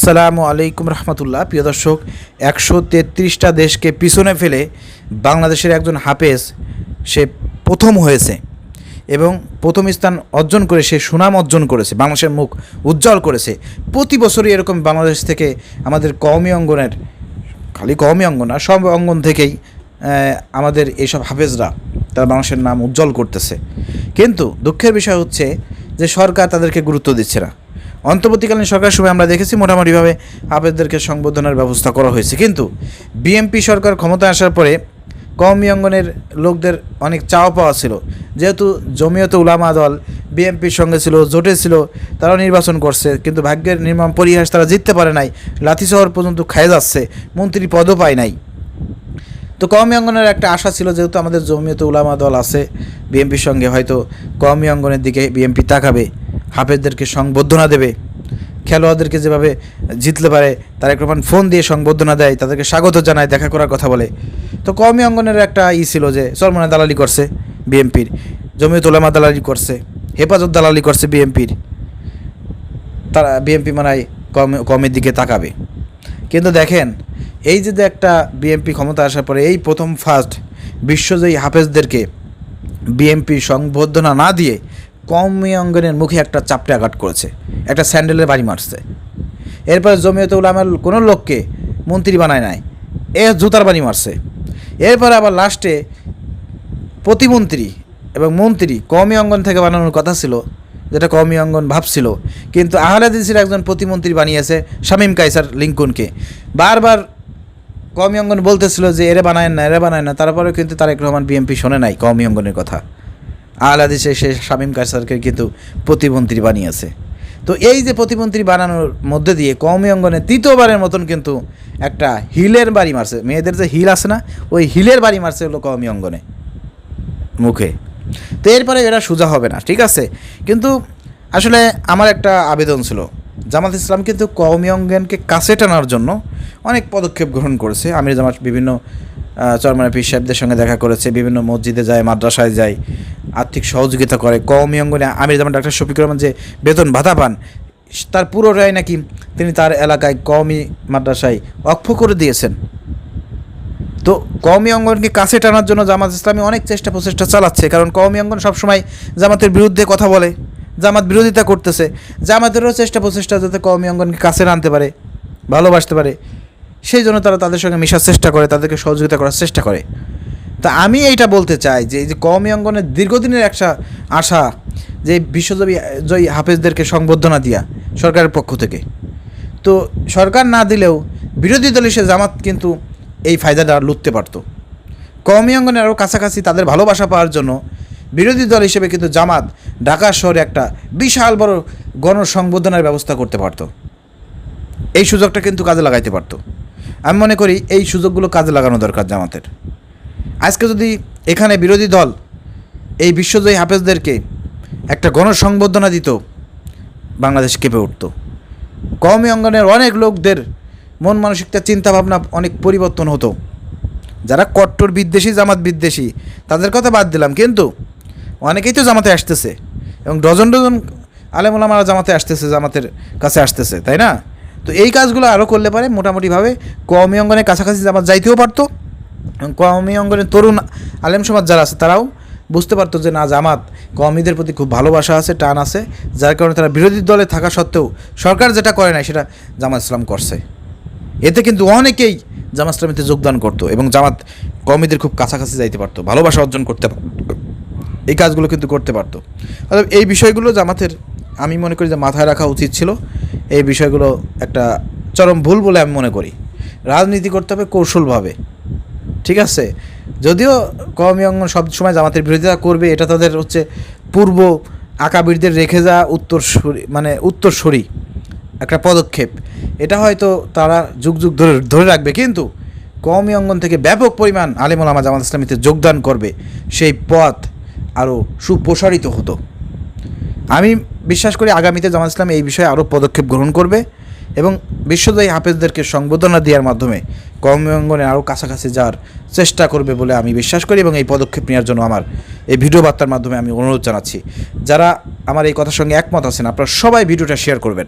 আসসালামু আলাইকুম রহমতুল্লাহ। প্রিয় দর্শক, 133টা দেশকে পিছনে ফেলে বাংলাদেশের একজন হাফেজ সে প্রথম হয়েছে এবং প্রথম স্থান অর্জন করে সে সুনাম অর্জন করেছে, বাংলাদেশের মুখ উজ্জ্বল করেছে। প্রতি বছরই এরকম বাংলাদেশ থেকে আমাদের কওমি অঙ্গনের, খালি কওমি অঙ্গন না, সব অঙ্গন থেকেই আমাদের এইসব হাফেজরা তারা বাংলাদেশের নাম উজ্জ্বল করতেছে। কিন্তু দুঃখের বিষয় হচ্ছে যে সরকার তাদেরকে গুরুত্ব দিচ্ছে না। অন্তর্বর্তীকালীন সরকারের সময় আমরা দেখেছি মোটামুটিভাবে হাফেজদেরকে সংবর্ধনার ব্যবস্থা করা হয়েছে, কিন্তু বিএনপি সরকার ক্ষমতায় আসার পরে কওমি অঙ্গনের লোকদের অনেক চাওয়া পাওয়া ছিল। যেহেতু জমিয়তে উলামা দল বিএনপির সঙ্গে ছিল, জোটে ছিল, তারাও নির্বাচন করছে, কিন্তু ভাগ্যের নির্মম পরিহাস, তারা জিততে পারে নাই, লাঠি শহর পর্যন্ত খায় যাচ্ছে, মন্ত্রী পদও পায় নাই। তো কওমি অঙ্গনের একটা আশা ছিল, যেহেতু আমাদের জমিয়তে উলামা দল আছে বিএনপির সঙ্গে, হয়তো কওমি অঙ্গনের দিকে বিএনপি তাকাবে, হাফেজদেরকে সংবর্ধনা দেবে। খেলোয়াড়দেরকে যেভাবে জিতলে পারে তারেক রহমান ফোন দিয়ে সংবর্ধনা দেয়, তাদেরকে স্বাগত জানায়, দেখা করার কথা বলে। তো কওমি অঙ্গনের একটা ছিল যে চরমনায় দালালি করছে বিএনপির, জমিয়ত উলামা দালালি করছে, হেফাজত দালালি করছে বিএনপির, তারা বিএনপি মানায় কওমির দিকে তাকাবে। কিন্তু দেখেন, এই যে একটা বিএনপি ক্ষমতা আসার পরে এই প্রথম ফার্স্ট বিশ্বজয়ী হাফেজদেরকে বিএনপি সংবর্ধনা না দিয়ে কওমি অঙ্গনের মুখে একটা চাপটে আঘাত করেছে, একটা স্যান্ডেলের বাড়ি মারছে। এরপরে জমিয়তে উলামার কোনো লোককে মন্ত্রী বানায় নাই, জুতার বাড়ি মারছে। এরপরে আবার লাস্টে প্রতিমন্ত্রী এবং মন্ত্রী কওমি অঙ্গন থেকে বানানোর কথা ছিল, যেটা কওমি অঙ্গন ভাবছিল, কিন্তু আহলে হাদিসের একজন প্রতিমন্ত্রী বানিয়েছে শামীম কায়সার লিঙ্কনকে। বারবার কওমি অঙ্গন বলতেছিল যে এরে বানায় না, এরে বানায় না, তারপরেও কিন্তু তারেক রহমান বিএনপি শোনে নাই কওমি অঙ্গনের কথা। আহলে হাদিসে সে শামীম কায়সারকে কিন্তু প্রতিমন্ত্রী বানিয়েছে। তো এই যে প্রতিমন্ত্রী বানানোর মধ্যে দিয়ে কওমি অঙ্গনে তৃতীয়বারের মতন কিন্তু একটা হিলের বাড়ি মারছে, মেয়েদের যে হিল আছে না, ওই হিলের বাড়ি মারছে হলো কওমি অঙ্গনে মুখে। তো এরপরে এরা সোজা হবে না, ঠিক আছে। কিন্তু আসলে আমার একটা আবেদন ছিল, জামাত ইসলাম কিন্তু কওমি অঙ্গনকে কাছে টানার জন্য অনেক পদক্ষেপ গ্রহণ করেছে। আমির জামাত বিভিন্ন চরমনায় পীর সাহেবদের সঙ্গে দেখা করেছে, বিভিন্ন মসজিদে যায়, মাদ্রাসায় যায়, আর্থিক সহযোগিতা করে। কওমি অঙ্গনে আমির জামাত ডাক্তার শফিকুর রহমান যে বেতন ভাতা পান, তার পুরোটাই নাকি তিনি তার এলাকায় কওমি মাদ্রাসায় ওয়াকফ করে দিয়েছেন। তো কওমি অঙ্গনকে কাছে টানার জন্য জামাত ইসলামী অনেক প্রচেষ্টা চালাচ্ছে, কারণ কওমি অঙ্গন সবসময় জামাতের বিরুদ্ধে কথা বলে, জামাত বিরোধিতা করতেছে। জামাতেরও প্রচেষ্টা যাতে কওমি অঙ্গনকে কাছে আনতে পারে, ভালোবাসতে পারে, সেই জন্য তারা তাদের সঙ্গে মেশার চেষ্টা করে, তাদেরকে সহযোগিতা করার চেষ্টা করে। তা আমি এইটা বলতে চাই যে এই যে কওমি অঙ্গনের দীর্ঘদিনের একটা আশা, যে বিশ্বজয়ী হাফেজদেরকে সংবর্ধনা দিয়া সরকারের পক্ষ থেকে, তো সরকার না দিলেও বিরোধী দল হিসেবে জামাত কিন্তু এই ফায়দাটা লুটতে পারতো। কওমি অঙ্গনের আরও কাছাকাছি তাদের ভালোবাসা পাওয়ার জন্য বিরোধী দল হিসেবে কিন্তু জামাত ঢাকা শহরে একটা বিশাল বড় গণসংবর্ধনার ব্যবস্থা করতে পারত। এই সুযোগটা কিন্তু কাজে লাগাইতে পারত। আমি মনে করি এই সুযোগগুলো কাজে লাগানো দরকার জামাতের। আজকে যদি এখানে বিরোধী দল এই বিশ্বজয়ী হাফেজদেরকে একটা গণসংবর্ধনা দিত, বাংলাদেশ কেঁপে উঠত। কওমি অঙ্গনের অনেক লোকদের মন মানসিকতা, চিন্তাভাবনা অনেক পরিবর্তন হতো। যারা কট্টর বিদ্বেষী, জামাত বিদ্বেষী, তাদের কথা বাদ দিলাম, কিন্তু অনেকেই তো জামাতে আসতেছে এবং ডজন ডজন আলেম ওলামারা জামাতে আসতেছে, জামাতের কাছে আসতেছে, তাই না? তো এই কাজগুলো আরও করলে পারে মোটামুটিভাবে কওমি অঙ্গনের কাছাকাছি জামাত যাইতেও পারতো এবং কওমি অঙ্গনের তরুণ আলেম সমাজ যারা আছে তারাও বুঝতে পারতো যে না, জামাত কওমিদের প্রতি খুব ভালোবাসা আছে, টান আছে, যার কারণে তারা বিরোধী দলে থাকা সত্ত্বেও সরকার যেটা করে না সেটা জামাত ইসলাম করছে। এতে কিন্তু অনেকেই জামাত ইসলামীতে যোগদান করতো এবং জামাত কওমিদের খুব কাছাকাছি যাইতে পারতো, ভালোবাসা অর্জন করতে পারতো, এই কাজগুলো কিন্তু করতে পারতো। অর্থাৎ এই বিষয়গুলো জামাতের আমি মনে করি যে মাথায় রাখা উচিত ছিল। এই বিষয়গুলো একটা চরম ভুল বলে আমি মনে করি। রাজনীতি করতে হবে কৌশলভাবে, ঠিক আছে। যদিও কওমি অঙ্গন সবসময় জামাতের বিরোধিতা করবে, এটা তাদের হচ্ছে পূর্ব আকাবিরদের রেখে যাওয়া উত্তরসূরি একটা পদক্ষেপ, এটা হয়তো তারা যুগ যুগ ধরে রাখবে। কিন্তু কওমি অঙ্গন থেকে ব্যাপক পরিমাণ আলেম ওলামা জামাত ইসলামীতে যোগদান করবে, সেই পথ আরও সুপ্রসারিত হতো। আমি বিশ্বাস করি আগামীতে জামাত ইসলাম এই বিষয়ে আরও পদক্ষেপ গ্রহণ করবে এবং বিশ্বজয়ী হাফেজদেরকে সংবর্ধনা দেওয়ার মাধ্যমে কওমি অঙ্গনে আরও কাছাকাছি যাওয়ার চেষ্টা করবে বলে আমি বিশ্বাস করি এবং এই পদক্ষেপ নেওয়ার জন্য আমার এই ভিডিও বার্তার মাধ্যমে আমি অনুরোধ জানাচ্ছি। যারা আমার এই কথার সঙ্গে একমত আছেন, আপনারা সবাই ভিডিওটা শেয়ার করবেন।